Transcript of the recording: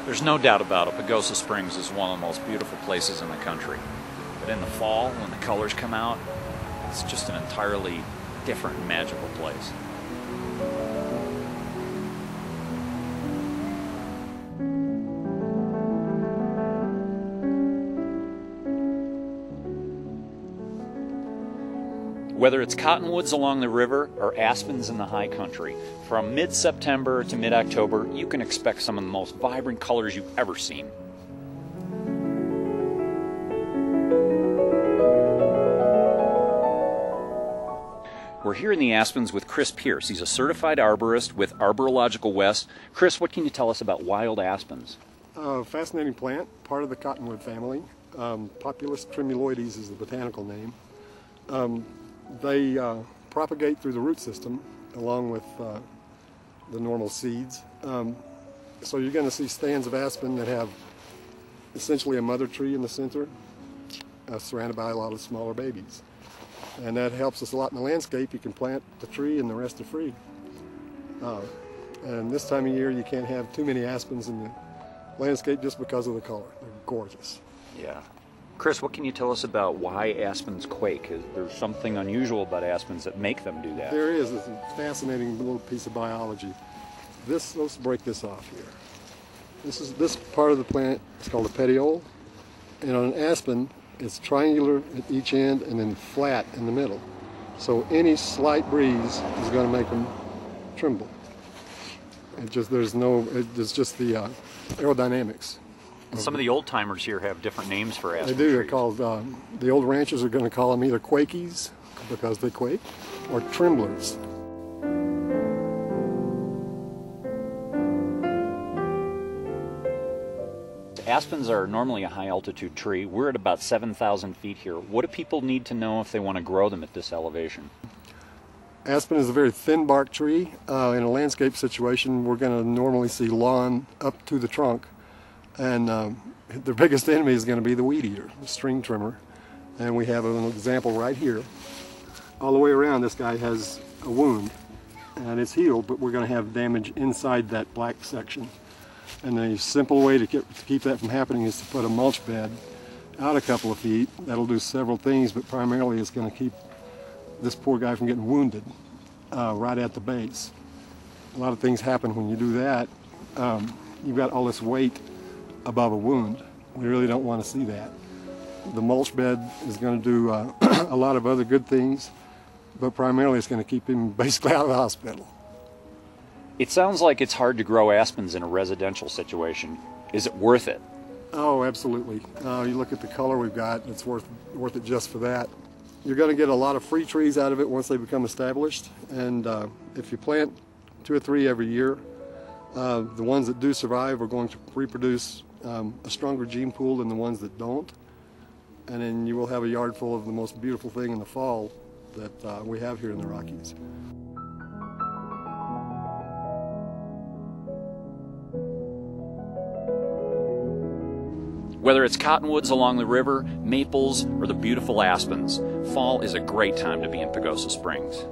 There's no doubt about it, Pagosa Springs is one of the most beautiful places in the country. But in the fall, when the colors come out, it's just an entirely different and magical place. Whether it's cottonwoods along the river or aspens in the high country, from mid-September to mid-October, you can expect some of the most vibrant colors you've ever seen. We're here in the Aspens with Chris Pierce. He's a certified arborist with Arborological West. Chris, what can you tell us about wild aspens? Fascinating plant, part of the cottonwood family. Populus tremuloides is the botanical name. They propagate through the root system along with the normal seeds. So you're going to see stands of aspen that have essentially a mother tree in the center, surrounded by a lot of smaller babies. And that helps us a lot in the landscape. You can plant the tree and the rest are free. And this time of year you can't have too many aspens in the landscape just because of the color. They're gorgeous. Yeah. Chris, what can you tell us about why aspens quake? Is there something unusual about aspens that make them do that? There is. It's a fascinating little piece of biology. Let's break this off here. This part of the plant is called a petiole. And on an aspen, it's triangular at each end and then flat in the middle. So any slight breeze is going to make them tremble. It's just the aerodynamics. Some of the old timers here have different names for aspen trees. They do. Trees. They're called, the old ranchers are going to call them either quakies because they quake, or tremblers. Aspens are normally a high altitude tree. We're at about 7,000 feet here. What do people need to know if they want to grow them at this elevation? Aspen is a very thin bark tree. In a landscape situation, we're going to normally see lawn up to the trunk. And the biggest enemy is going to be the weed eater, the string trimmer. And we have an example right here. All the way around, this guy has a wound. And it's healed, but we're going to have damage inside that black section. And a simple way to keep that from happening is to put a mulch bed out a couple of feet. That'll do several things, but primarily it's going to keep this poor guy from getting wounded right at the base. A lot of things happen when you do that. You've got all this weight above a wound. We really don't want to see that. The mulch bed is going to do a lot of other good things, but primarily it's going to keep him basically out of the hospital. It sounds like it's hard to grow aspens in a residential situation. Is it worth it? Oh, absolutely. You look at the color we've got, it's worth it just for that. You're going to get a lot of free trees out of it once they become established, and if you plant 2 or 3 every year, the ones that do survive are going to reproduce a stronger gene pool than the ones that don't, and then you will have a yard full of the most beautiful thing in the fall that we have here in the Rockies. Whether it's cottonwoods along the river, maples, or the beautiful aspens, fall is a great time to be in Pagosa Springs.